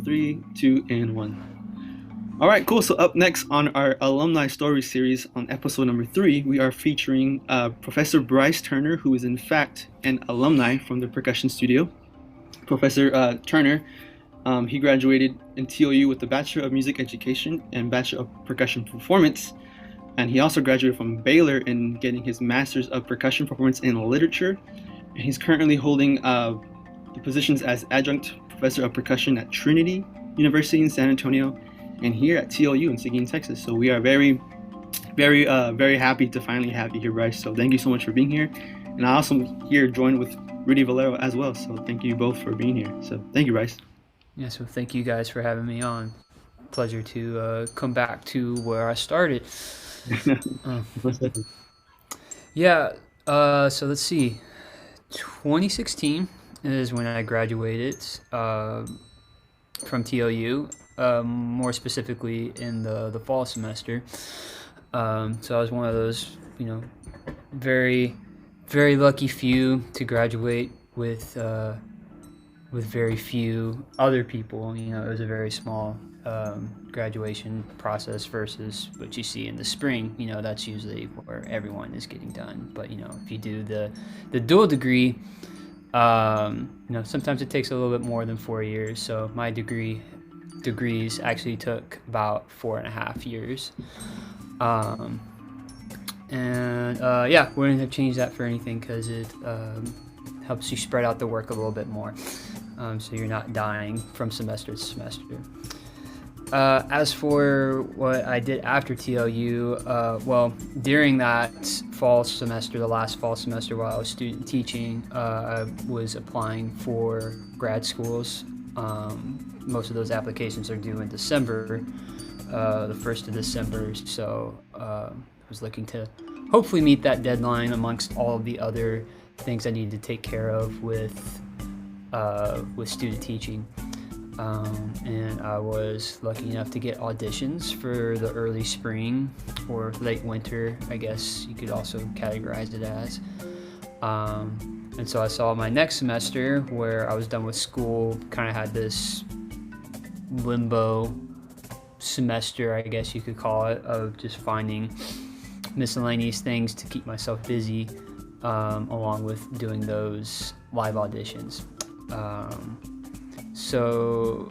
3, 2, and 1. All right, cool. So up next on our Alumni Stories series on episode number 3, we are featuring Professor Bryce Turner, who is in fact an alumni from the percussion studio. Professor Turner, he graduated in TLU with the Bachelor of Music Education and Bachelor of Percussion Performance. And he also graduated from Baylor in getting his Master's of Percussion Performance in Literature. And he's currently holding the positions as Adjunct Professor of Percussion at Trinity University in San Antonio and here at TLU in Seguin, Texas. So we are very, very, very happy to finally have you here, Bryce. So thank you so much for being here. And I also here joined with Rudy Valero as well. So thank you both for being here. So thank you, Bryce. Yeah, so thank you guys for having me on. Pleasure to come back to where I started. So let's see. 2016 is when I graduated from TLU, more specifically in the fall semester. So I was one of those, very, very lucky few to graduate with very few other people. It was a very small graduation process versus what you see in the spring. That's usually where everyone is getting done. But if you do the dual degree, sometimes it takes a little bit more than 4 years. So my degrees actually took about 4.5 years. We wouldn't have changed that for anything because it helps you spread out the work a little bit more. So you're not dying from semester to semester. As for what I did after TLU, during that fall semester, the last fall semester while I was student teaching, I was applying for grad schools. Most of those applications are due in December, the 1st of December. So I was looking to hopefully meet that deadline amongst all of the other things I needed to take care of with student teaching. And I was lucky enough to get auditions for the early spring or late winter, I guess you could also categorize it as. And so I saw my next semester where I was done with school, kind of had this limbo semester, I guess you could call it, of just finding miscellaneous things to keep myself busy, along with doing those live auditions. So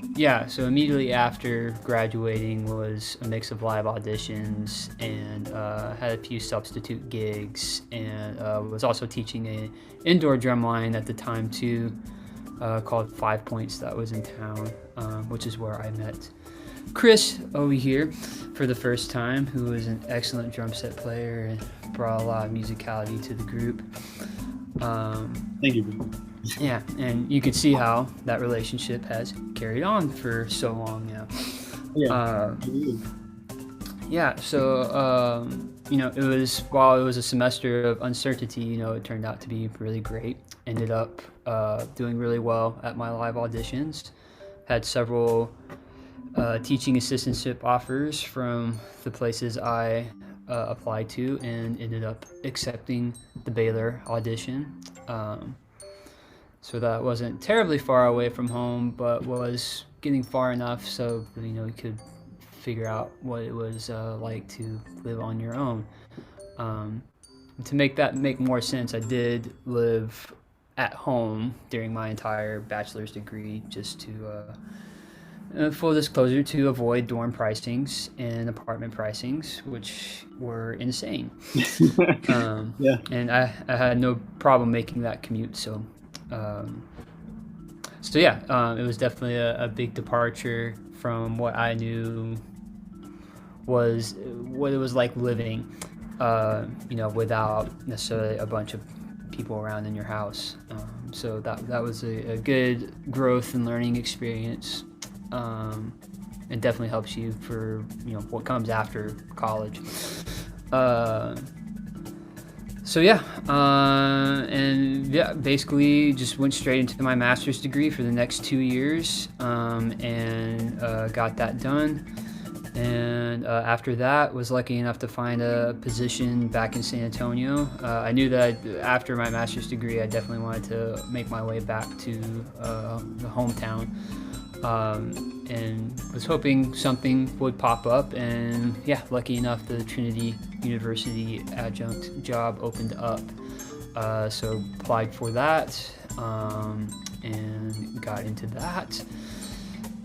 immediately after graduating was a mix of live auditions and had a few substitute gigs, and was also teaching an indoor drumline at the time too, called 5 Points, that was in town, which is where I met Chris over here for the first time, who was an excellent drum set player and brought a lot of musicality to the group. Thank you. Yeah, and you can see how that relationship has carried on for so long now. It was, while it was a semester of uncertainty, it turned out to be really great. Ended up doing really well at my live auditions. Had several teaching assistantship offers from the places I applied to, and ended up accepting the Baylor audition. So that wasn't terribly far away from home, but was getting far enough so you could figure out what it was like to live on your own. To make more sense, I did live at home during my entire bachelor's degree, just to full disclosure, to avoid dorm pricings and apartment pricings, which were insane. And I had no problem making that commute. It was definitely a big departure from what I knew was what it was like living, without necessarily a bunch of people around in your house. So that was a good growth and learning experience. It definitely helps you for what comes after college. Basically just went straight into my master's degree for the next 2 years, and got that done. And after that, was lucky enough to find a position back in San Antonio. I knew that after my master's degree, I definitely wanted to make my way back to the hometown. and was hoping something would pop up. And yeah, lucky enough, the Trinity University adjunct job opened up. So applied for that, and got into that.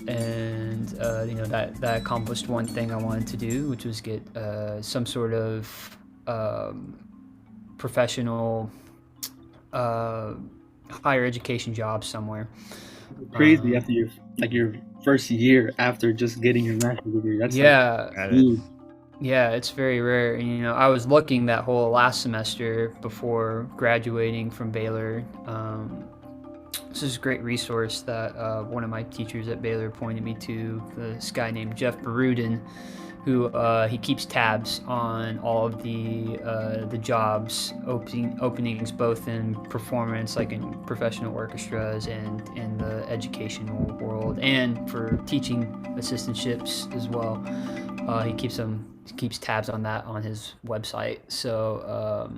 And that accomplished one thing I wanted to do, which was get some sort of professional higher education job somewhere. Crazy after your first year after just getting your master's degree. That's Yeah, it's very rare. And, I was looking that whole last semester before graduating from Baylor. This is a great resource that one of my teachers at Baylor pointed me to, this guy named Jeff Barudin, who he keeps tabs on all of the jobs openings, both in performance, like in professional orchestras, and in the educational world, and for teaching assistantships as well. He keeps tabs on that on his website. So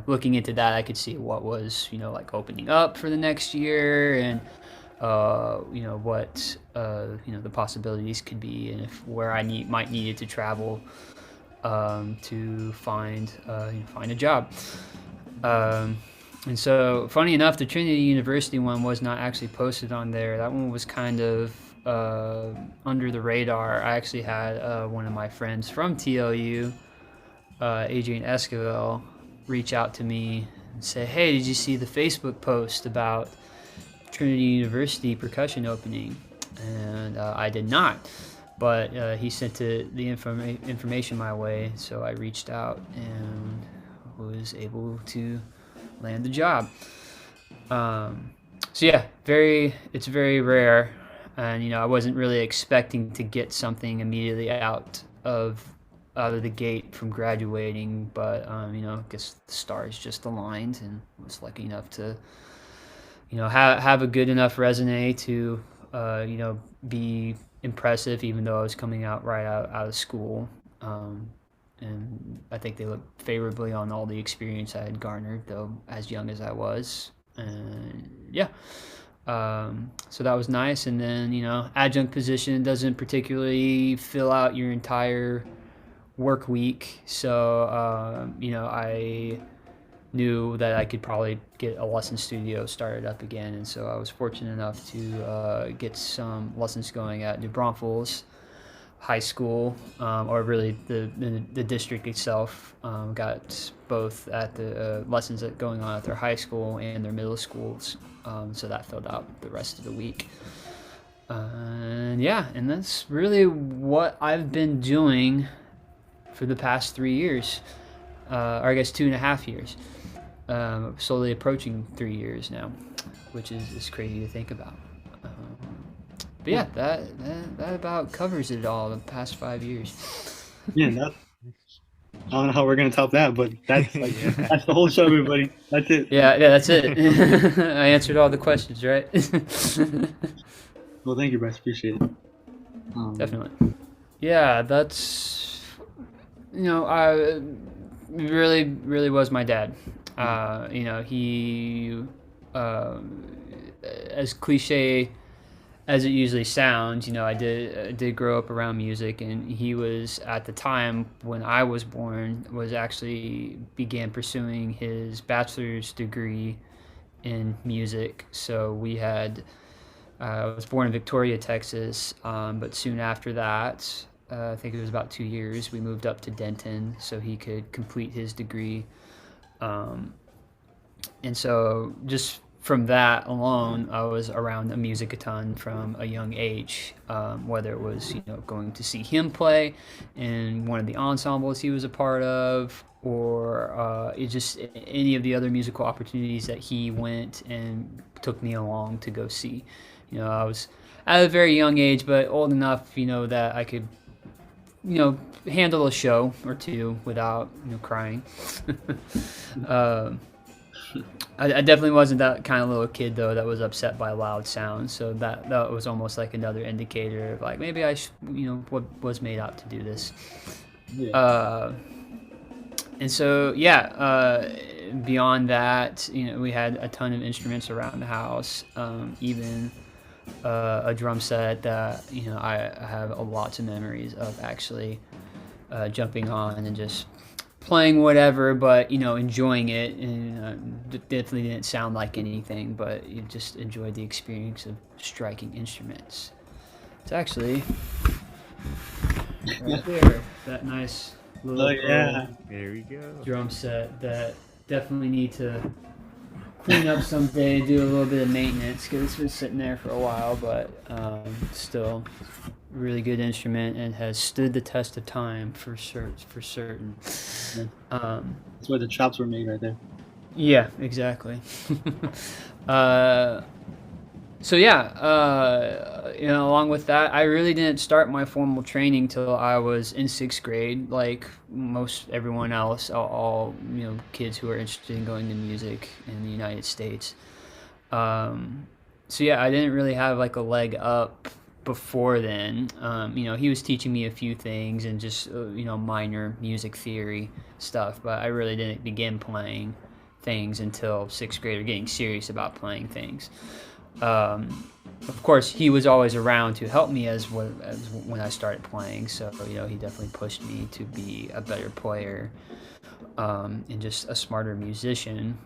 looking into that, I could see what was like opening up for the next year, and what the possibilities could be, and where I might needed to travel to find a job. And so, funny enough, the Trinity University one was not actually posted on there. That one was kind of under the radar. I actually had one of my friends from TLU, Adrian Esquivel, reach out to me and say, "Hey, did you see the Facebook post about Trinity University percussion opening?" And I did not, but he sent the information my way, so I reached out and was able to land the job. So yeah, it's very rare, and I wasn't really expecting to get something immediately out of the gate from graduating, but I guess the stars just aligned, and was lucky enough to have a good enough resume to be impressive, even though I was coming out right out of school. And I think they looked favorably on all the experience I had garnered, though as young as I was. And yeah, so that was nice. And then adjunct position doesn't particularly fill out your entire work week, so I knew that I could probably get a lesson studio started up again, and so I was fortunate enough to get some lessons going at New Braunfels High School, or really the district itself. Got both at the lessons that going on at their high school and their middle schools, so that filled out the rest of the week. And that's really what I've been doing for the past 3 years, or I guess 2.5 years. Slowly approaching 3 years now, which is crazy to think about. But yeah, that about covers it all, the past 5 years. Yeah, I don't know how we're gonna top that, but that's that's the whole show, everybody. That's it. Yeah, that's it. I answered all the questions, right? Well, thank you, Bryce. Appreciate it. Definitely. Yeah, that's I really was my dad. He as cliche as it usually sounds, I did grow up around music, and he was, at the time when I was born, began pursuing his bachelor's degree in music. So I was born in Victoria, Texas, but soon after that, I think it was about 2 years, we moved up to Denton so he could complete his degree. And so just from that alone, I was around the music a ton from a young age, whether it was going to see him play in one of the ensembles he was a part of, or just any of the other musical opportunities that he went and took me along to go see. I was at a very young age, but old enough that I could handle a show or two without crying. I definitely wasn't that kind of little kid, though, that was upset by loud sounds. So that was almost like another indicator of like, maybe I was made out to do this. Yeah. And so beyond that, we had a ton of instruments around the house. Even a drum set that I have lots of memories of actually jumping on and just playing whatever, but enjoying it, and it definitely didn't sound like anything, but you just enjoyed the experience of striking instruments. It's actually right there, that nice little yeah. There we go. drum set that definitely need to clean up someday, do a little bit of maintenance because it's been sitting there for a while, but still really good instrument and has stood the test of time for certain. That's where the chops were made, right there. Yeah, exactly. So yeah, along with that, I really didn't start my formal training till I was in 6th grade, like most everyone else, all kids who are interested in going to music in the United States. So yeah, I didn't really have like a leg up before then. He was teaching me a few things and just minor music theory stuff, but I really didn't begin playing things until 6th grade, or getting serious about playing things. Of course, he was always around to help me as when I started playing, so he definitely pushed me to be a better player and just a smarter musician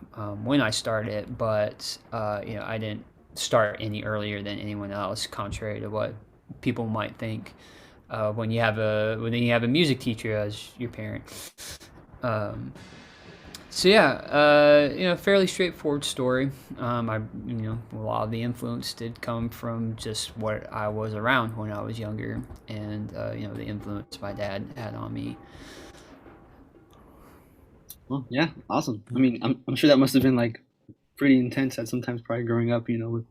when I started. But I didn't start any earlier than anyone else, contrary to what people might think when you have a music teacher as your parent. So yeah, fairly straightforward story. A lot of the influence did come from just what I was around when I was younger, and the influence my dad had on me. Well, yeah, awesome. I mean, I'm sure that must have been like pretty intense at sometimes, probably growing up, with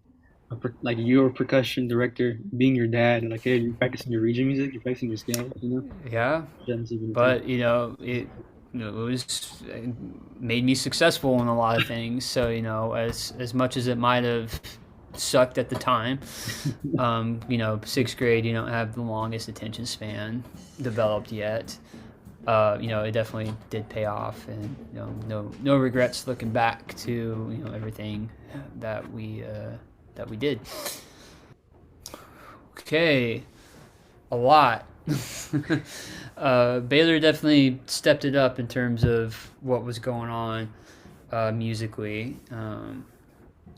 like your percussion director being your dad, and like, hey, you're practicing your region music, you're practicing your scale. Yeah, That must have been intense. but it made me successful in a lot of things. So as much as it might have sucked at the time, 6th grade, you don't have the longest attention span developed yet. It definitely did pay off, and no regrets looking back to everything that we did. Okay, a lot. Baylor definitely stepped it up in terms of what was going on musically.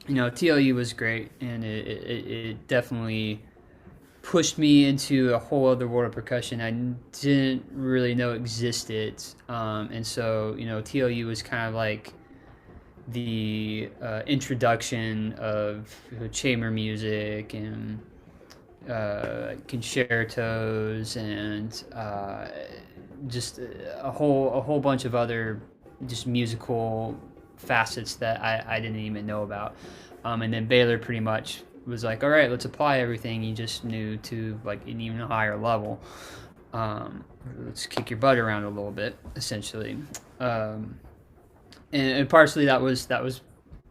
TLU was great, and it definitely pushed me into a whole other world of percussion I didn't really know existed. And so, TLU was kind of like the introduction of chamber music and concertos and just a whole bunch of other just musical facets that I didn't even know about. And then Baylor pretty much was like, all right, let's apply everything you just knew to like an even higher level. Let's kick your butt around a little bit, essentially. And partially that was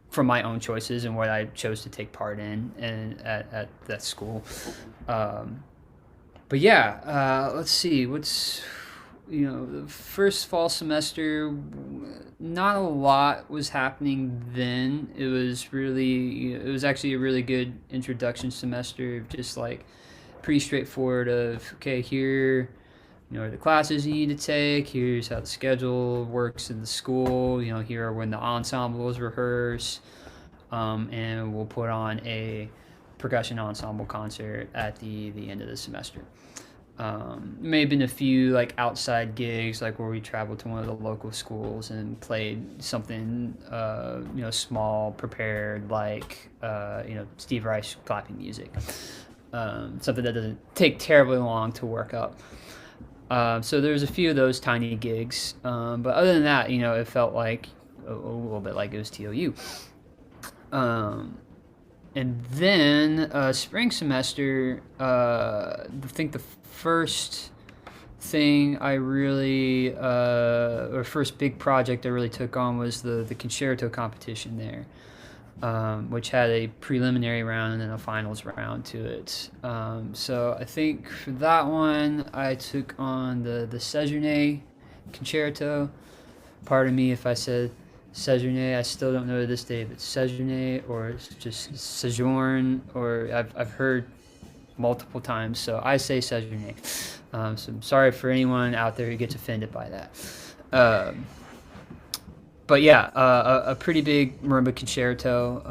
from my own choices and what I chose to take part in and at that school. But yeah, let's see, what's the first fall semester, not a lot was happening then. It was actually a really good introduction semester, just like pretty straightforward of, okay, here are the classes you need to take, here's how the schedule works in the school, here are when the ensembles rehearse, and we'll put on a percussion ensemble concert at the end of the semester. May have been a few like outside gigs, like where we traveled to one of the local schools and played something small, prepared, like Steve Reich clapping music, something that doesn't take terribly long to work up. So there's a few of those tiny gigs, but other than that, it felt like a little bit like it was TOU. And then spring semester, I think the first thing I really, or first big project I really took on was the Concerto Competition there, which had a preliminary round and then a finals round to it. So I think for that one, I took on the Sejourné Concerto. Pardon me if I said Sejourné. I still don't know to this day if it's Sejourné or it's just Sojourn, or I've heard multiple times, so I say Sejourné. So I'm sorry for anyone out there who gets offended by that. But yeah, a pretty big marimba concerto,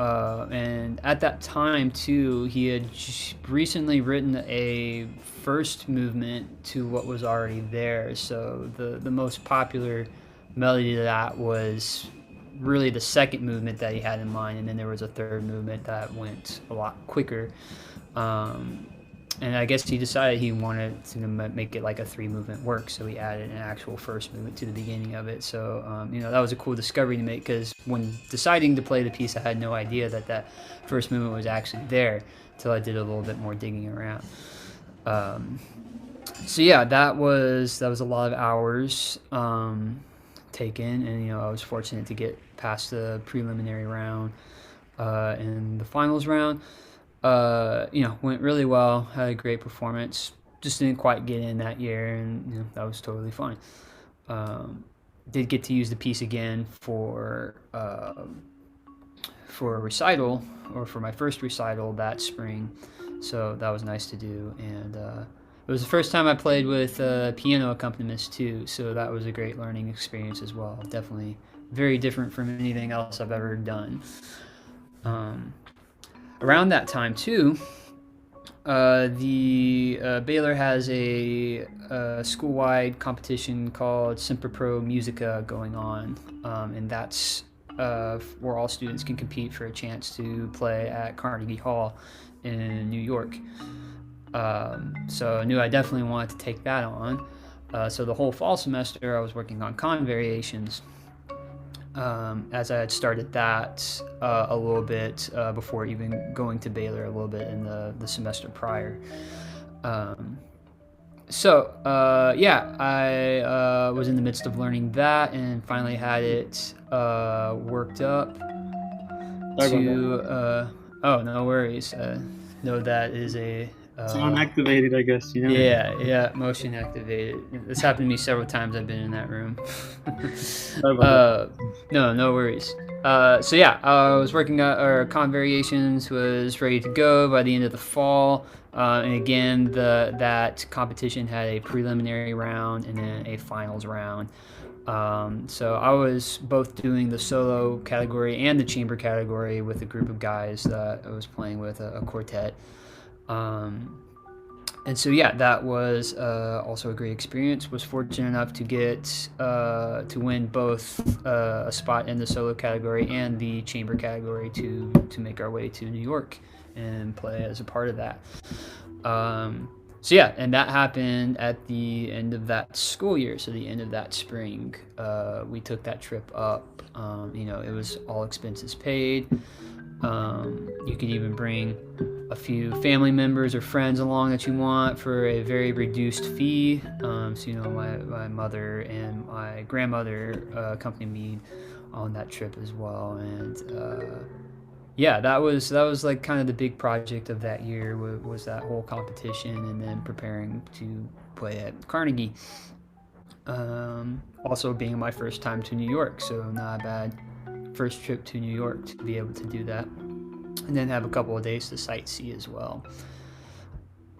and at that time too, he had recently written a first movement to what was already there. So the most popular melody to that was really the second movement that he had in mind, and then there was a third movement that went a lot quicker. And I guess he decided he wanted to make it like a 3-movement work, so he added an actual first movement to the beginning of it. So, that was a cool discovery to make, because when deciding to play the piece, I had no idea that first movement was actually there until I did a little bit more digging around. So yeah, that was a lot of hours taken, and I was fortunate to get past the preliminary round and the finals round. Went really well, had a great performance, just didn't quite get in that year, and that was totally fine. Did get to use the piece again for a recital, or for my first recital that spring, so that was nice to do. And it was the first time I played with piano accompaniments too, so that was a great learning experience as well. Definitely very different from anything else I've ever done. Around that time too, the Baylor has a school-wide competition called Semper Pro Musica going on, and that's where all students can compete for a chance to play at Carnegie Hall in New York. So I knew I definitely wanted to take that on. So the whole fall semester I was working on con variations, as I had started that a little bit before even going to Baylor, a little bit in the semester prior. I was in the midst of learning that, and finally had it worked up to... oh, no worries. No, that is a... sound activated, I guess, Yeah, motion activated. This happened to me several times. I've been in that room. No worries. I was working on con variations, was ready to go by the end of the fall. And again, that competition had a preliminary round and then a finals round. So I was both doing the solo category and the chamber category with a group of guys that I was playing with, a quartet. And so yeah, that was also a great experience. Was fortunate enough to get to win both a spot in the solo category and the chamber category to make our way to New York and play as a part of that. And that happened at the end of that school year, so the end of that spring. We took that trip up. It was all expenses paid. You could even bring a few family members or friends along that you want for a very reduced fee. My mother and my grandmother accompanied me on that trip as well. And that was like kind of the big project of that year, was that whole competition, and then preparing to play at Carnegie. Also being my first time to New York, so not a bad first trip to New York to be able to do that, and then have a couple of days to sightsee as well.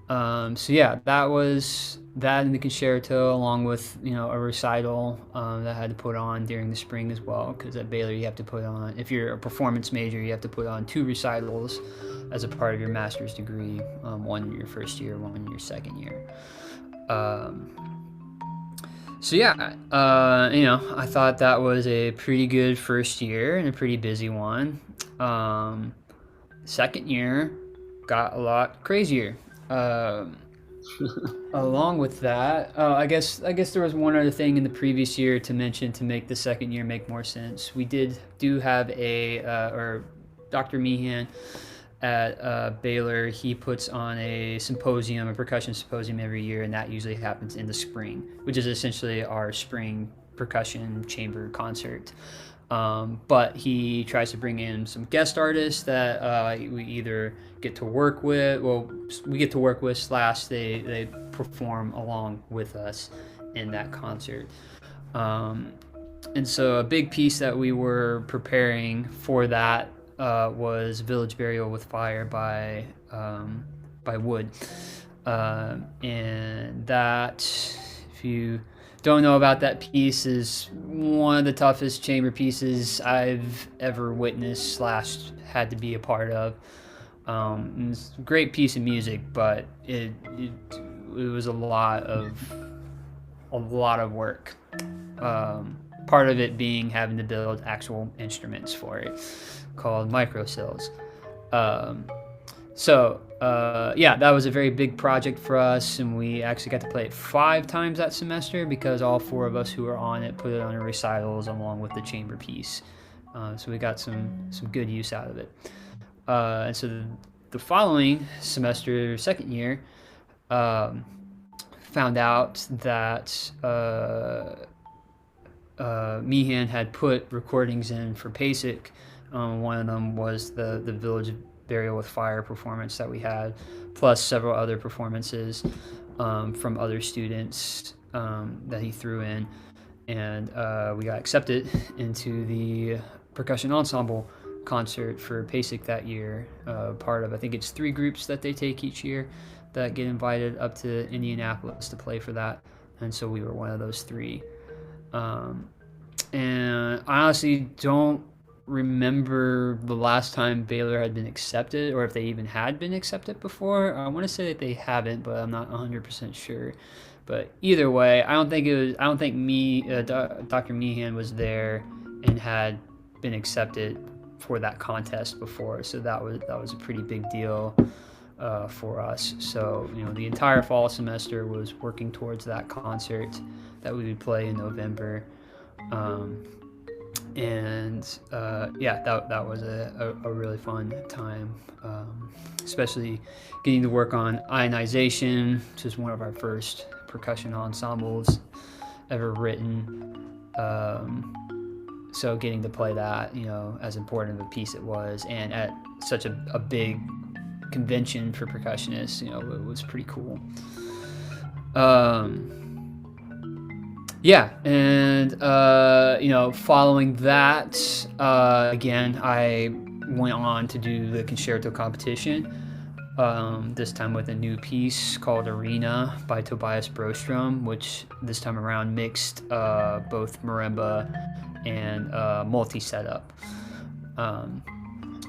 That was that in the concerto, along with a recital that I had to put on during the spring as well, because at Baylor you have to put on, if you're a performance major, you have to put on 2 recitals as a part of your master's degree, one in your first year, one in your second year. I thought that was a pretty good first year and a pretty busy one. Second year got a lot crazier. Along with that, I guess there was one other thing in the previous year to mention to make the second year make more sense. We do have or Dr. Meehan at Baylor, he puts on a percussion symposium every year, and that usually happens in the spring, which is essentially our spring percussion chamber concert. But he tries to bring in some guest artists that we either get to work with, / they perform along with us in that concert. And so a big piece that we were preparing for that was Village Burial with Fire by Wood. And that, if you don't know about that piece, is one of the toughest chamber pieces I've ever witnessed slash had to be a part of. It's a great piece of music, but it was a lot of work. Part of it being having to build actual instruments for it, called microcells. Yeah, that was a very big project for us, and we actually got to play it 5 times that semester because all 4 of us who were on it put it on a recitals along with the chamber piece. So we got some good use out of it. And so the following semester, second year, found out that Meehan had put recordings in for PASIC. One of them was the Village Burial with Fire performance that we had, plus several other performances from other students that he threw in. And we got accepted into the percussion ensemble concert for PASIC that year. Part of, I think it's 3 groups that they take each year that get invited up to Indianapolis to play for that. And so we were one of those 3. And I honestly don't remember the last time Baylor had been accepted, or if they even had been accepted before. I want to say that they haven't, but I'm not 100% sure. But either way, I don't think Dr. Meehan was there and had been accepted for that contest before. So that was a pretty big deal for us. So the entire fall semester was working towards that concert that we would play in November. Yeah, that was a really fun time, especially getting to work on Ionization, which is one of our first percussion ensembles ever written. So getting to play that, as important of a piece it was, and at such a big convention for percussionists, it was pretty cool. Yeah, and following that, again, I went on to do the Concerto Competition, this time with a new piece called Arena by Tobias Brostrom, which this time around mixed both marimba and multi-setup.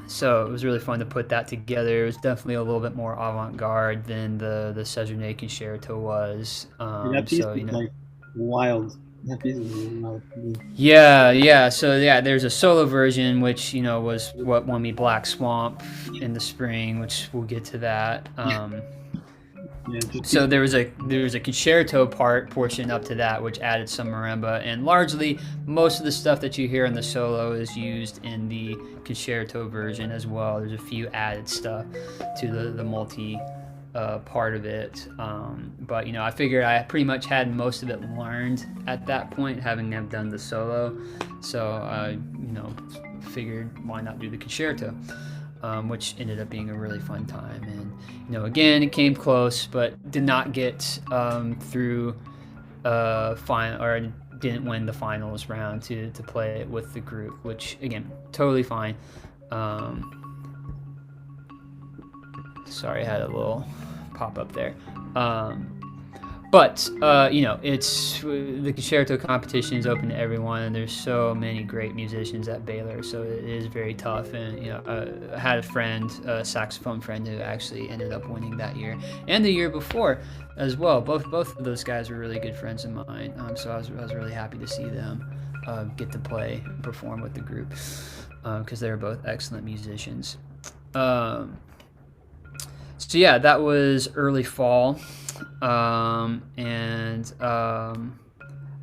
So it was really fun to put that together. It was definitely a little bit more avant-garde than the Sejourné Concerto was. That piece is like wild. That piece is wild. Yeah. So there's a solo version, which was what won me Black Swamp in the spring, which we'll get to that. So there was a concerto portion up to that, which added some marimba, and largely most of the stuff that you hear in the solo is used in the concerto version as well. There's a few added stuff to the multi part of it, but I figured I pretty much had most of it learned at that point, having them done the solo. So I figured why not do the concerto. Which ended up being a really fun time. And again, it came close, but did not get through final, or didn't win the finals round to play it with the group, which again, totally fine. Sorry, I had a little pop up there. But it's the Concerto Competition is open to everyone, and there's so many great musicians at Baylor, so it is very tough. And I had a friend, a saxophone friend, who actually ended up winning that year and the year before as well. Both of those guys were really good friends of mine, so I was really happy to see them get to play and perform with the group because they were both excellent musicians. So yeah, that was early fall.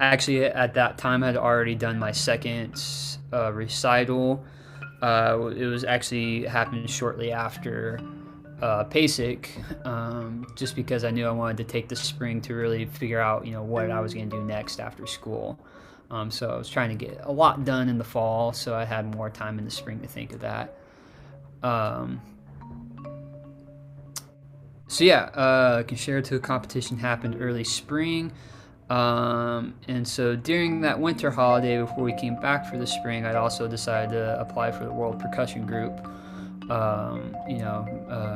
Actually at that time I had already done my second recital. It was actually happened shortly after PASIC, just because I knew I wanted to take the spring to really figure out what I was going to do next after school. So I was trying to get a lot done in the fall, so I had more time in the spring to think of that. So yeah, Concerto Competition happened early spring. And so during that winter holiday before we came back for the spring, I'd also decided to apply for the World Percussion Group.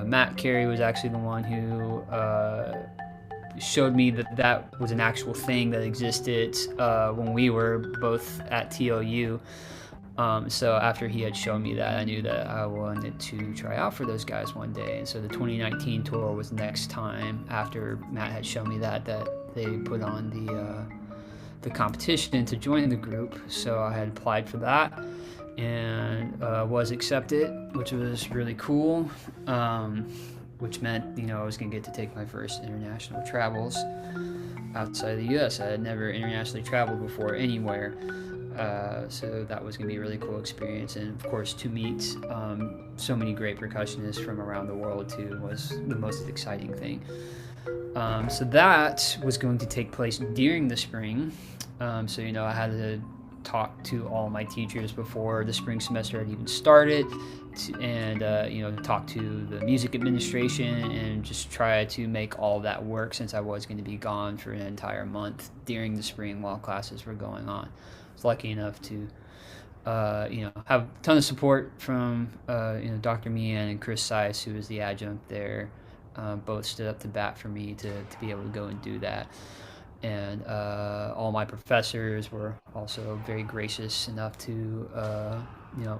Matt Carey was actually the one who showed me that that was an actual thing that existed when we were both at TLU. So after he had shown me that, I knew that I wanted to try out for those guys one day. And so the 2019 tour was next time after Matt had shown me that they put on the competition to join the group. So I had applied for that and was accepted, which was really cool. Which meant, I was going to get to take my first international travels outside of the U.S. I had never internationally traveled before anywhere. So that was going to be a really cool experience. And of course, to meet so many great percussionists from around the world too was the most exciting thing. So that was going to take place during the spring. So I had to talk to all my teachers before the spring semester had even started, and talk to the music administration and just try to make all of that work, since I was going to be gone for an entire month during the spring while classes were going on. I was lucky enough to have a ton of support from Dr. Meehan and Chris Seiss, who was the adjunct there. Both stood up to bat for me to be able to go and do that. And all my professors were also very gracious enough to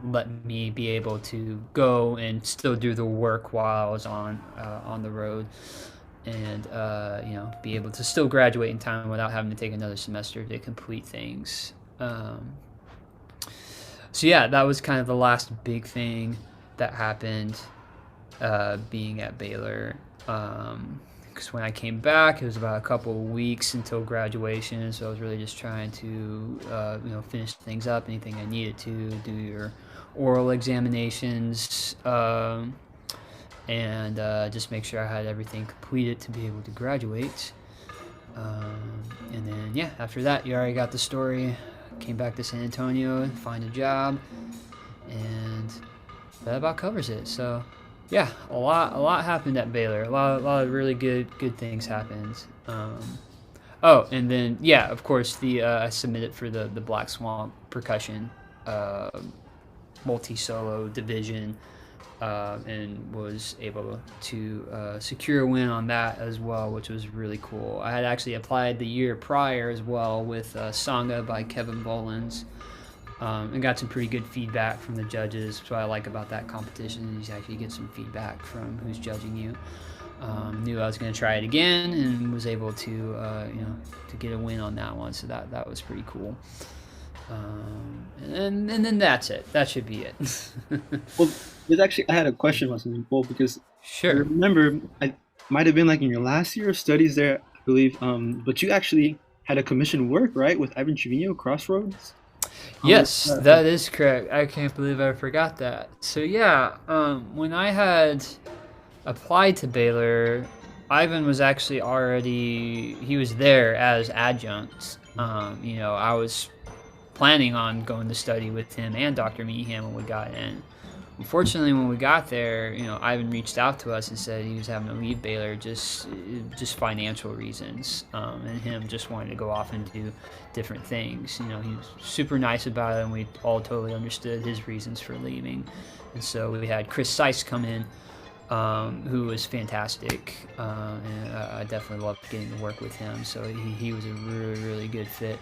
let me be able to go and still do the work while I was on the road, and be able to still graduate in time without having to take another semester to complete things. So yeah, that was kind of the last big thing that happened being at Baylor. Because when I came back, it was about a couple of weeks until graduation, so I was really just trying to finish things up, anything I needed to do, your oral examinations, and just make sure I had everything completed to be able to graduate. And then after that, you already got the story. Came back to San Antonio, find a job, and that about covers it. So yeah, a lot happened at Baylor. A lot of really good things happened. And then of course I submitted for the Black Swamp percussion multi-solo division, and was able to secure a win on that as well, which was really cool. I had actually applied the year prior as well with Sangha by Kevin Volans. And got some pretty good feedback from the judges. That's what I like about that competition, is you actually get some feedback from who's judging you. Knew I was going to try it again, and was able to to get a win on that one. So that was pretty cool. And then that's it. That should be it. Well, I had a question about something, Paul, because Sure. I remember I might have been like in your last year of studies there, I believe. But you actually had a commissioned work, right, with Ivan Trevino, Crossroads? Yes, that is correct. I can't believe I forgot that. So when I had applied to Baylor, Ivan was actually he was there as adjunct. I was planning on going to study with him and Dr. Meehan when we got in. Unfortunately, when we got there, Ivan reached out to us and said he was having to leave Baylor just financial reasons, and him just wanting to go off and do different things. He was super nice about it, and we all totally understood his reasons for leaving. And so we had Chris Seiss come in, who was fantastic, and I definitely loved getting to work with him. So he was a really, really good fit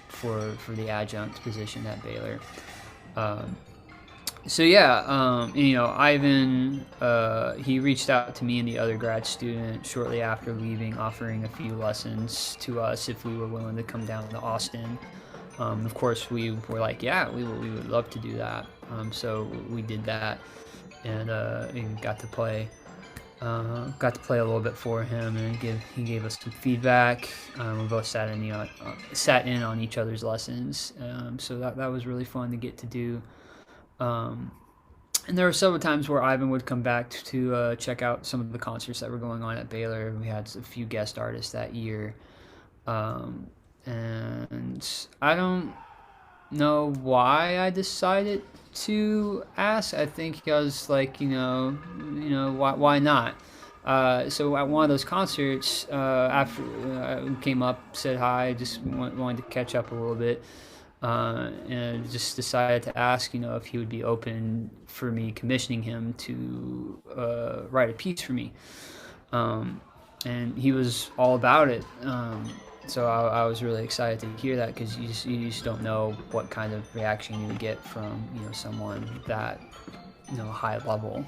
for the adjunct position at Baylor. Ivan, he reached out to me and the other grad student shortly after leaving, offering a few lessons to us if we were willing to come down to Austin. Of course, we were like, we would love to do that. So we did that, and got to play a little bit for him, and he gave us some feedback. We both sat in on each other's lessons, so that was really fun to get to do. And there were several times where Ivan would come back to check out some of the concerts that were going on at Baylor. We had a few guest artists that year, and I don't know why I decided to ask. I think I was like, why not? So at one of those concerts, after I came up, said hi, just wanted to catch up a little bit, and just decided to ask, if he would be open for me commissioning him to write a piece for me. And he was all about it. So I was really excited to hear that, because you just don't know what kind of reaction you would get from someone that high level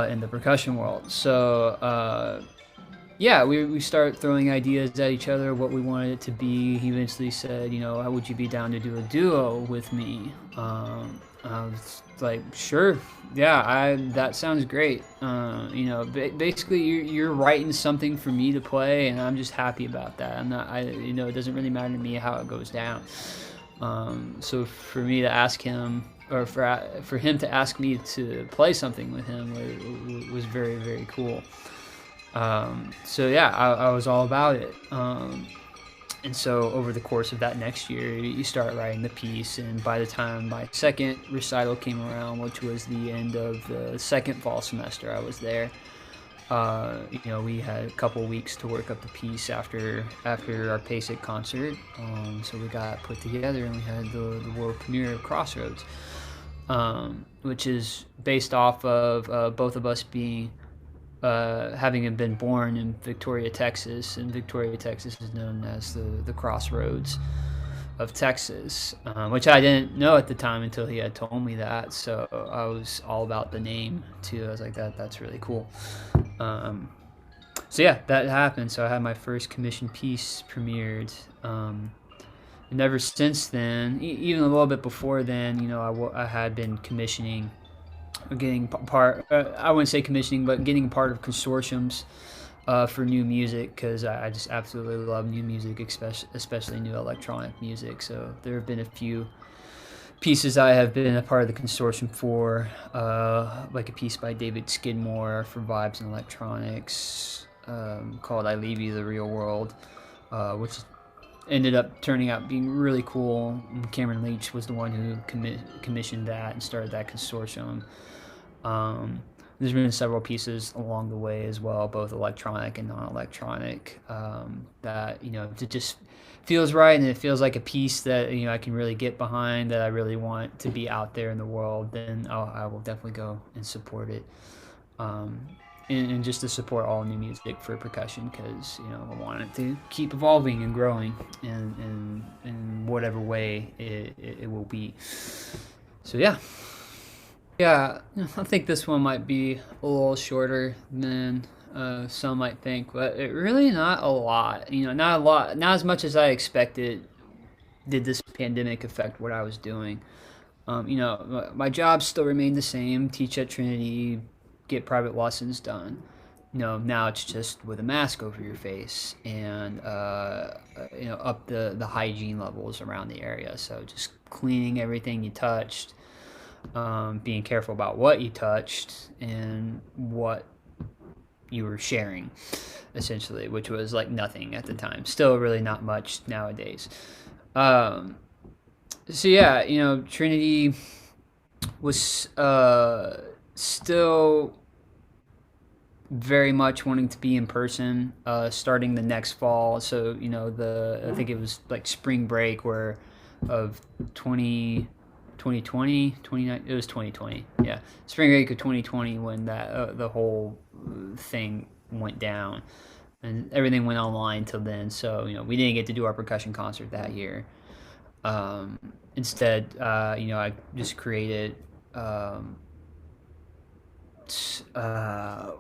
in the percussion world. So yeah, we start throwing ideas at each other, what we wanted it to be. He eventually said, how would you be down to do a duo with me? I was like, sure, yeah, that sounds great. Basically, you're writing something for me to play, and I'm just happy about that. It doesn't really matter to me how it goes down. So for me to ask him, or for him to ask me to play something with him was very, very cool. So yeah, I was all about it. And so over the course of that next year, you start writing the piece, and by the time my second recital came around, which was the end of the second fall semester I was there, we had a couple weeks to work up the piece after our PASIC concert. So we got put together, and we had the world premiere of Crossroads, which is based off of both of us being having been born in Victoria, Texas, and Victoria, Texas is known as the Crossroads of Texas, which I didn't know at the time until he had told me that. So I was all about the name too. I was like, that's really cool. So yeah, that happened. So I had my first commissioned piece premiered. And ever since then, even a little bit before then, I had been commissioning, getting part, I wouldn't say commissioning, but getting part of consortiums for new music, because I just absolutely love new music, especially new electronic music. So there have been a few pieces I have been a part of the consortium for, like a piece by David Skidmore for Vibes and Electronics, called I Leave You the Real World, which ended up turning out being really cool. Cameron Leach was the one who commissioned that and started that consortium. There's been several pieces along the way as well, both electronic and non-electronic, that it just feels right, and it feels like a piece that I can really get behind, that I really want to be out there in the world. Then I will definitely go and support it, and just to support all new music for percussion, because I want it to keep evolving and growing in whatever way it will be. So yeah. Yeah, I think this one might be a little shorter than some might think, but it really not a lot. Not a lot, not as much as I expected. Did this pandemic affect what I was doing? My job still remained the same: teach at Trinity, get private lessons done. Now it's just with a mask over your face, and up the hygiene levels around the area. So just cleaning everything you touched. Being careful about what you touched and what you were sharing, essentially, which was like nothing at the time. Still really not much nowadays. So yeah, Trinity was still very much wanting to be in person, starting the next fall. So I think it was like spring break of 2020, 29, it was 2020, yeah, spring break of 2020, when that the whole thing went down and everything went online till then. So we didn't get to do our percussion concert that year. Instead, I just created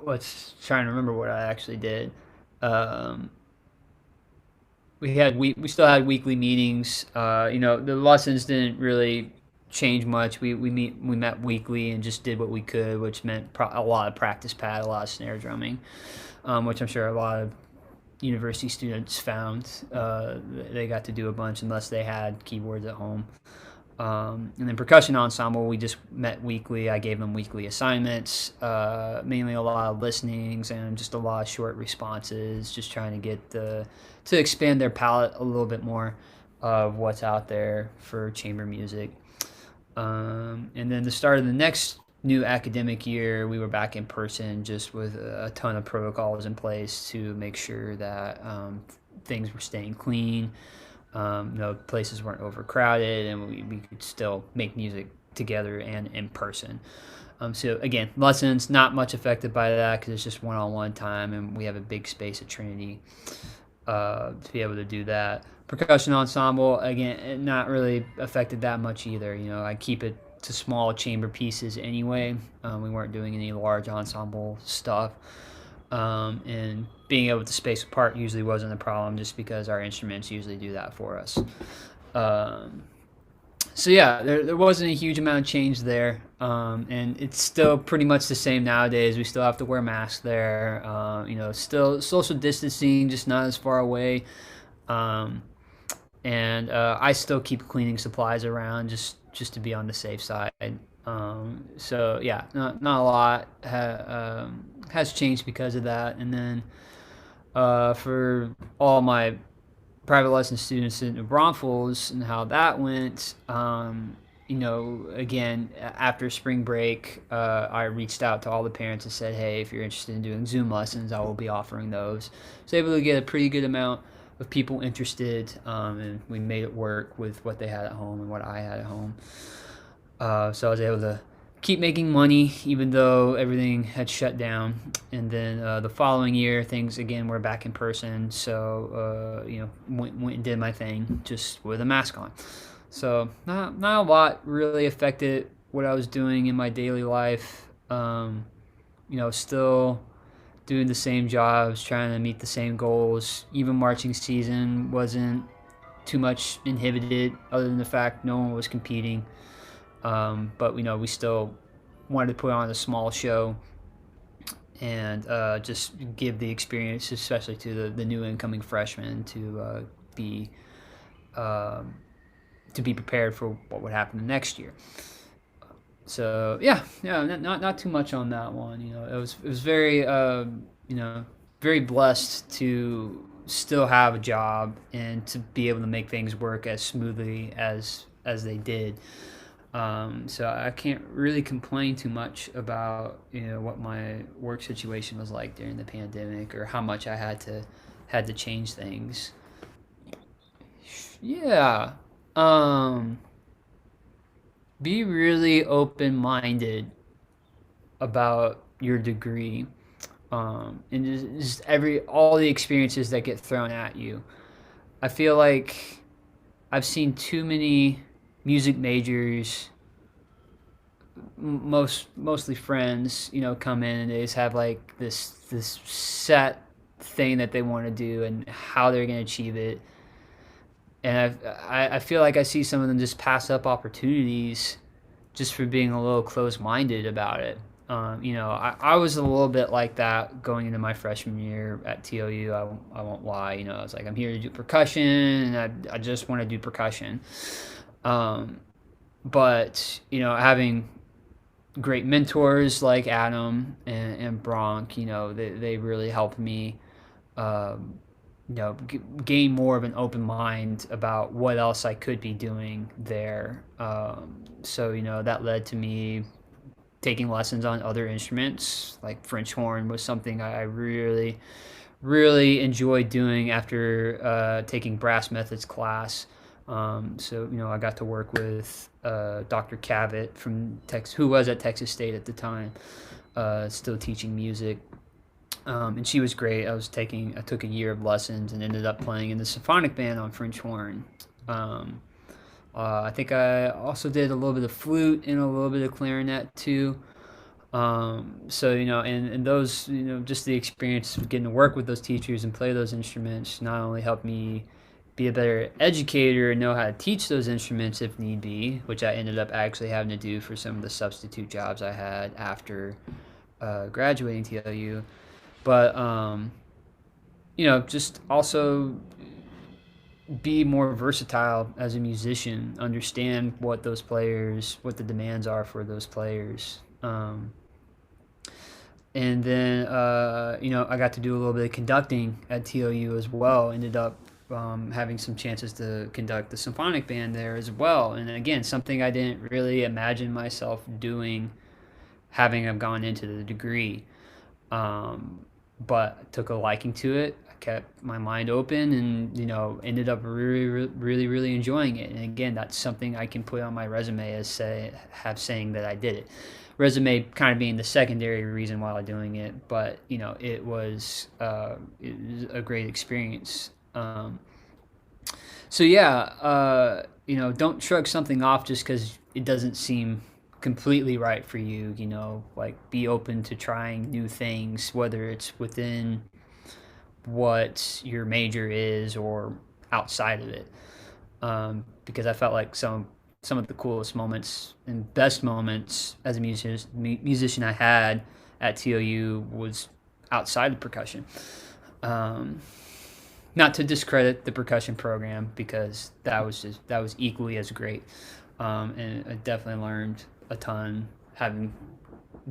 let's trying to remember what I actually did. We still had weekly meetings. The lessons didn't really change much. We met weekly and just did what we could, which meant a lot of practice pad, a lot of snare drumming, which I'm sure a lot of university students found they got to do a bunch unless they had keyboards at home. And then percussion ensemble, we just met weekly. I gave them weekly assignments, mainly a lot of listenings and just a lot of short responses, just trying to get to expand their palette a little bit more of what's out there for chamber music. And then the start of the next new academic year, we were back in person just with a ton of protocols in place to make sure that things were staying clean. Places weren't overcrowded, and we could still make music together and in person. So again, lessons not much affected by that because it's just one-on-one time, and we have a big space at Trinity to be able to do that. Percussion ensemble, again, not really affected that much either. I keep it to small chamber pieces anyway. We weren't doing any large ensemble stuff. And being able to space apart usually wasn't a problem just because our instruments usually do that for us. So yeah, there wasn't a huge amount of change there, and it's still pretty much the same nowadays. We still have to wear masks there, still social distancing, just not as far away, and I still keep cleaning supplies around just to be on the safe side. So yeah, not a lot has changed because of that, and then for all my private lesson students in New Braunfels and how that went. Again, after spring break, I reached out to all the parents and said, hey, if you're interested in doing Zoom lessons, I will be offering those. I was able to get a pretty good amount of people interested, and we made it work with what they had at home and what I had at home. So I was able to keep making money even though everything had shut down. And then the following year, things again were back in person. So went and did my thing just with a mask on. So not a lot really affected what I was doing in my daily life. Still doing the same jobs, trying to meet the same goals. Even marching season wasn't too much inhibited, other than the fact no one was competing. But we still wanted to put on a small show and just give the experience, especially to the new incoming freshmen, to be prepared for what would happen the next year. So yeah, not too much on that one. It was very very blessed to still have a job and to be able to make things work as smoothly as they did. So I can't really complain too much about what my work situation was like during the pandemic or how much I had to change things. Yeah. Be really open-minded about your degree, and just all the experiences that get thrown at you. I feel like I've seen too many music majors, mostly friends, come in and they just have like this set thing that they want to do and how they're going to achieve it. And I feel like I see some of them just pass up opportunities just for being a little close-minded about it. I was a little bit like that going into my freshman year at TOU. I won't lie. I was like, I'm here to do percussion, and I just want to do percussion. But having great mentors like Adam and Bronk, they really helped me, gain more of an open mind about what else I could be doing there. So that led to me taking lessons on other instruments, like French horn was something I really, really enjoyed doing after taking brass methods class. So I got to work with Dr. Cavett from Texas, who was at Texas State at the time, still teaching music. And she was great. I took a year of lessons and ended up playing in the symphonic band on French horn. I think I also did a little bit of flute and a little bit of clarinet too. So and those just the experience of getting to work with those teachers and play those instruments not only helped me be a better educator and know how to teach those instruments if need be, which I ended up actually having to do for some of the substitute jobs I had after graduating TLU. But just also be more versatile as a musician, understand what the demands are for those players. And then I got to do a little bit of conducting at TLU as well. Ended up having some chances to conduct the symphonic band there as well. And again, something I didn't really imagine myself doing having have gone into the degree. But I took a liking to it. I kept my mind open, and ended up really enjoying it. And again, that's something I can put on my resume as saying that I did it. Resume kind of being the secondary reason why I'm doing it, but it was a great experience. So yeah, don't shrug something off just because it doesn't seem completely right for you. Like, be open to trying new things, whether it's within what your major is or outside of it. Because I felt like some of the coolest moments and best moments as a musician I had at TOU was outside of percussion. Not to discredit the percussion program, because that was equally as great, and I definitely learned a ton, having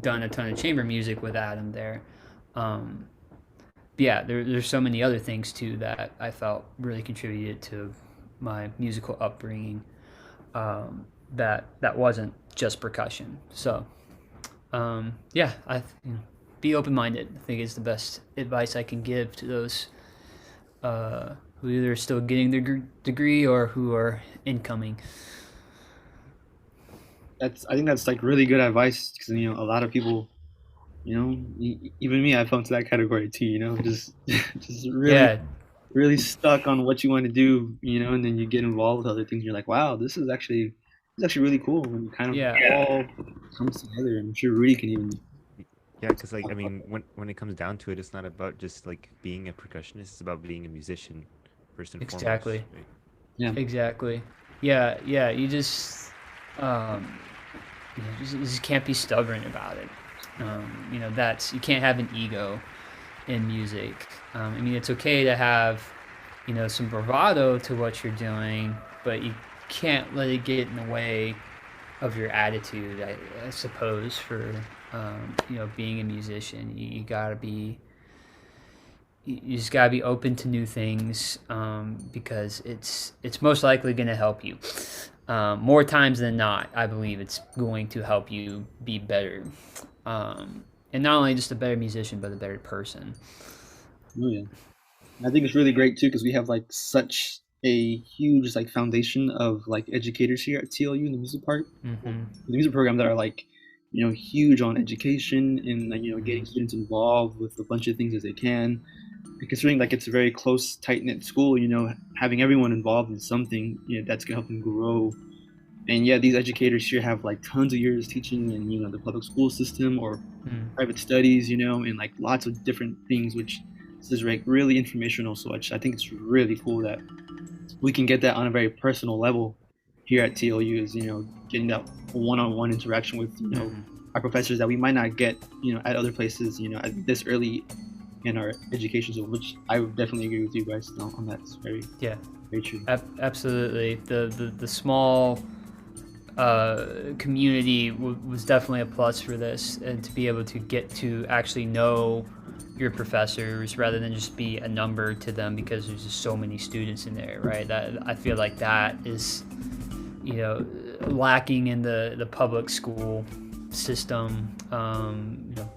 done a ton of chamber music with Adam there. Yeah, there's so many other things too that I felt really contributed to my musical upbringing, that wasn't just percussion. So yeah, be open-minded. I think is the best advice I can give to those who either are still getting their degree or who are incoming. I think that's like really good advice, because a lot of people, even me, I fell into that category too. Just just Yeah, really stuck on what you want to do, and then you get involved with other things. You're like, wow, this is actually really cool when you kind of yeah, all comes together. I'm sure Rudy can even. Yeah, because like I mean, when it comes down to it, it's not about just like being a percussionist. It's about being a musician first and exactly, foremost. Right? Yeah, exactly. Yeah. You just you just can't be stubborn about it. That's, you can't have an ego in music. I mean, it's okay to have some bravado to what you're doing, but you can't let it get in the way of your attitude. I suppose for being a musician, you gotta be. You just gotta be open to new things, because it's most likely going to help you. More times than not, I believe it's going to help you be better, and not only just a better musician, but a better person. oh yeah. I think it's really great too, because we have like such a huge like foundation of like educators here at TLU in the music part, Mm-hmm. the music program, that are like huge on education, and like getting Mm-hmm. students involved with a bunch of things as they can. And considering like it's a very close, tight knit school, having everyone involved in something, that's gonna help them grow. And yeah, these educators here have like tons of years teaching in the public school system or Mm. private studies, and like lots of different things, which is like really informational. So I think it's really cool that we can get that on a very personal level here at TLU, is getting that one-on-one interaction with Mm-hmm. our professors that we might not get at other places, at this early in our education. So, which I would definitely agree with you guys on that. It's Yeah, very true. absolutely. The small community was definitely a plus for this, and to be able to get to actually know your professors rather than just be a number to them because there's just so many students in there, right? That I feel like that is lacking in the public school system.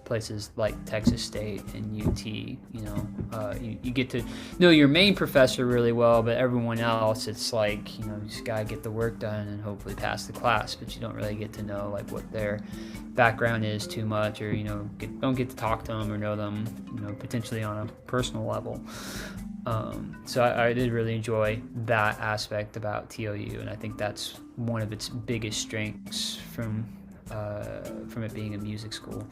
Places like Texas State and UT, you get to know your main professor really well, but everyone else, it's like, you just gotta get the work done and hopefully pass the class, but you don't really get to know like what their background is too much, or don't get to talk to them or know them potentially on a personal level. So I did really enjoy that aspect about TOU, and I think that's one of its biggest strengths from it being a music school.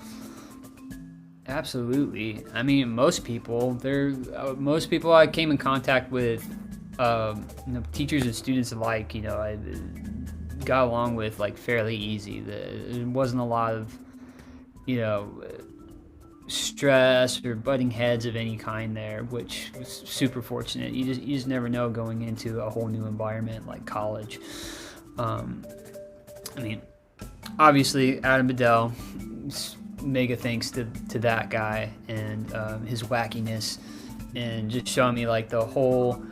Absolutely. I mean, most people I came in contact with, teachers and students alike, I got along with like fairly easy. There wasn't a lot of, stress or butting heads of any kind there, which was super fortunate. You just never know going into a whole new environment like college. I mean, obviously Adam Bedell, mega thanks to that guy and his wackiness, and just showing me like the whole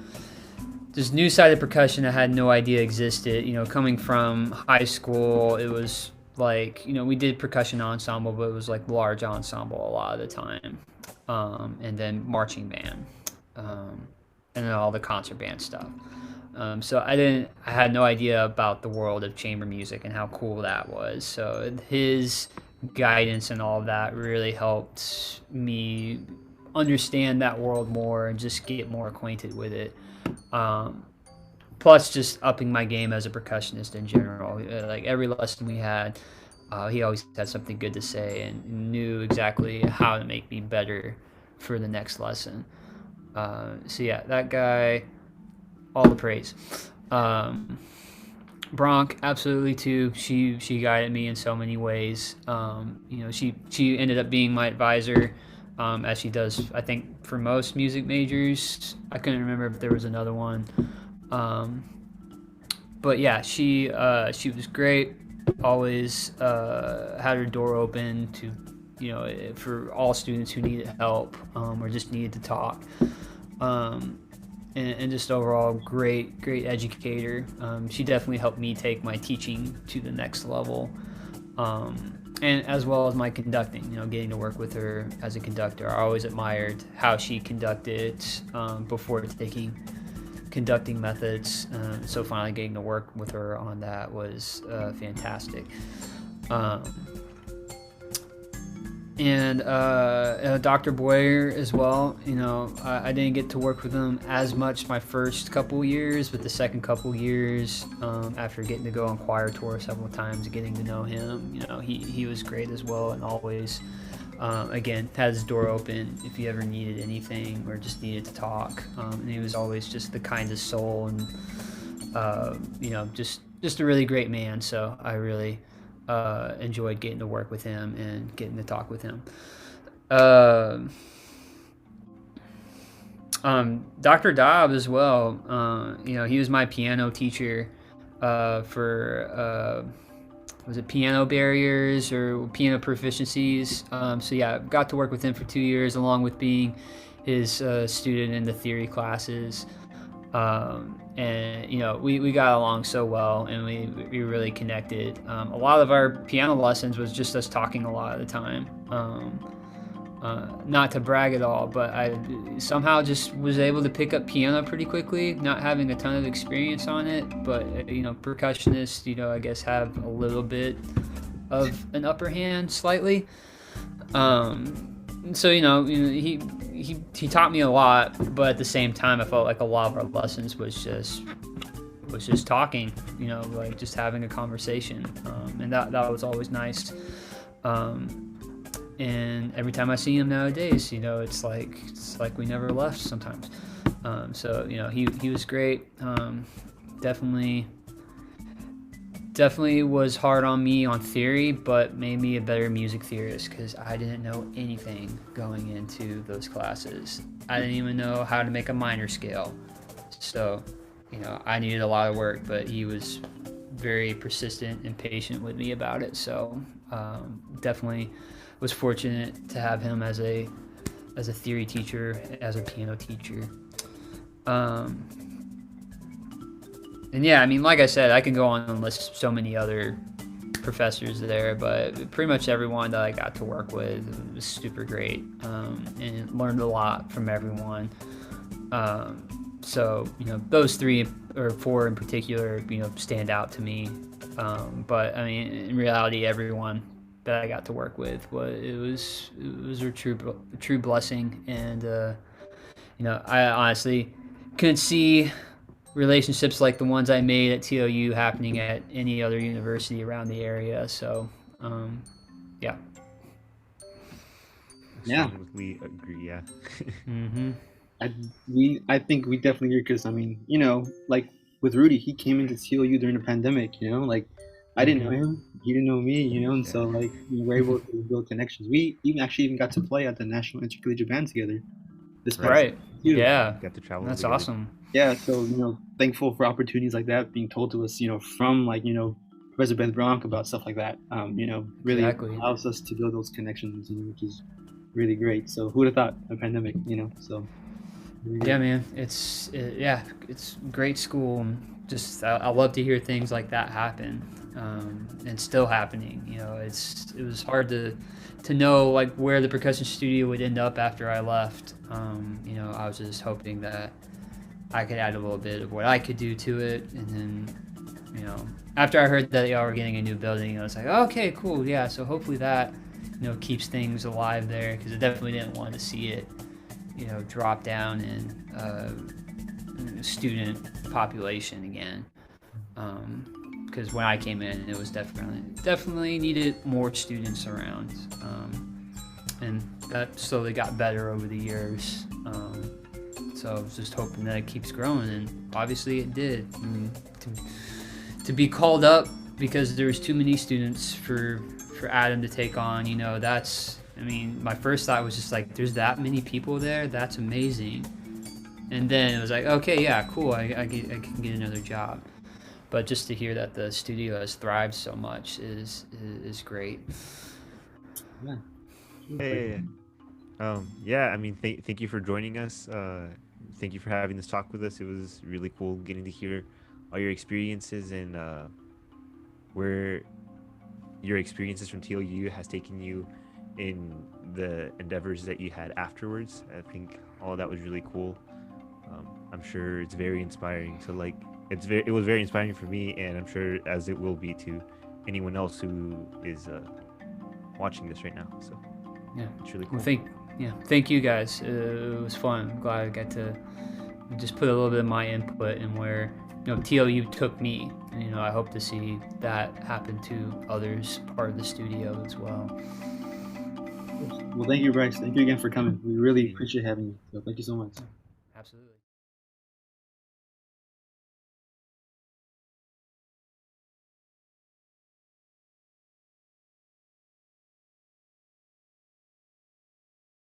this new side of percussion I had no idea existed. Coming from high school, it was like, you know, we did percussion ensemble, but it was like large ensemble a lot of the time, and then marching band, and then all the concert band stuff. So I had no idea about the world of chamber music and how cool that was. So his guidance and all of that really helped me understand that world more and just get more acquainted with it. Plus, just upping my game as a percussionist in general. Like every lesson we had, he always had something good to say and knew exactly how to make me better for the next lesson. So yeah, that guy, all the praise. Bronk, absolutely too. She guided me in so many ways. You know, she ended up being my advisor, as she does, I think, for most music majors. I couldn't remember if there was another one. But yeah, she was great. Always had her door open to, you know, for all students who needed help, or just needed to talk. And just overall great educator. She definitely helped me take my teaching to the next level, and as well as my conducting. You know, getting to work with her as a conductor, I always admired how she conducted before taking conducting methods. So finally getting to work with her on that was fantastic. And Dr. Boyer as well. You know, I didn't get to work with him as much my first couple years, but the second couple years, after getting to go on choir tour several times and getting to know him, you know, he was great as well, and always, again, had his door open if you ever needed anything or just needed to talk. And he was always just the kindest soul, and you know, just a really great man. So I really enjoyed getting to work with him and getting to talk with him. Dr. Dobb as well. You know, he was my piano teacher for was it piano barriers or piano proficiencies? So yeah, got to work with him for 2 years, along with being his student in the theory classes. And you know, we got along so well, and we really connected. A lot of our piano lessons was just us talking a lot of the time. Not to brag at all, but I somehow just was able to pick up piano pretty quickly, not having a ton of experience on it. But you know, percussionists, you know, I guess have a little bit of an upper hand slightly. So you know, he taught me a lot, but at the same time, I felt like a lot of our lessons was just talking, you know, like just having a conversation, and that was always nice. And every time I see him nowadays, you know, it's like we never left sometimes. So you know, he was great. Definitely was hard on me on theory, but made me a better music theorist, because I didn't know anything going into those classes. I didn't even know how to make a minor scale. So, you know, I needed a lot of work, but he was very persistent and patient with me about it. So, definitely was fortunate to have him as a theory teacher, as a piano teacher. And yeah, I mean, like I said, I can go on and list so many other professors there, but pretty much everyone that I got to work with was super great, and learned a lot from everyone. So, you know, those 3 or 4 in particular, you know, stand out to me. But I mean, in reality, everyone that I got to work with was a true blessing, and you know, I honestly couldn't see relationships like the ones I made at TOU happening at any other university around the area. So, yeah. Yeah. We agree. Yeah. Mm-hmm. I think we definitely agree, because I mean, you know, like with Rudy, he came into TOU during the pandemic. You know, like I didn't know him, he didn't know me. You know, and so like we were able to build connections. We even got to play at the National Intercollegiate Band together. This past Right. year. Yeah. Got to travel. That's together. awesome. Yeah, so you know, thankful for opportunities like that being told to us, you know, from like, you know, Professor Ben Bronk about stuff like that. You know, really allows us to build those connections, you know, which is really great. So who would have thought a pandemic, you know? So really yeah, man, it's great school. Just I love to hear things like that happen. and still happening. You know, it was hard to know like where the percussion studio would end up after I left. You know, I was just hoping that I could add a little bit of what I could do to it, and then, you know, after I heard that y'all were getting a new building, I was like, okay, cool, yeah. So hopefully that, you know, keeps things alive there, because I definitely didn't want to see it, you know, drop down in student population again. Because when I came in, it was definitely needed more students around, and that slowly got better over the years. So I was just hoping that it keeps growing, and obviously it did. I mean, to be called up because there was too many students for Adam to take on, you know, that's, I mean, my first thought was just like, there's that many people there, that's amazing. And then it was like, okay, yeah, cool, I can get another job. But just to hear that the studio has thrived so much is great. Yeah. Hey, yeah, I mean, thank you for joining us. Thank you for having this talk with us. It was really cool getting to hear all your experiences and where your experiences from TLU has taken you in the endeavors that you had afterwards. I think all of that was really cool. I'm sure it's very inspiring to like. It was very inspiring for me, and I'm sure as it will be to anyone else who is watching this right now. So yeah, it's really cool. Well, thank you guys. It was fun. I'm glad I got to just put a little bit of my input in where, you know, TLU took me, and, you know, I hope to see that happen to others part of the studio as well. Well, thank you, Bryce. Thank you again for coming. We really appreciate having you. So thank you so much. Absolutely.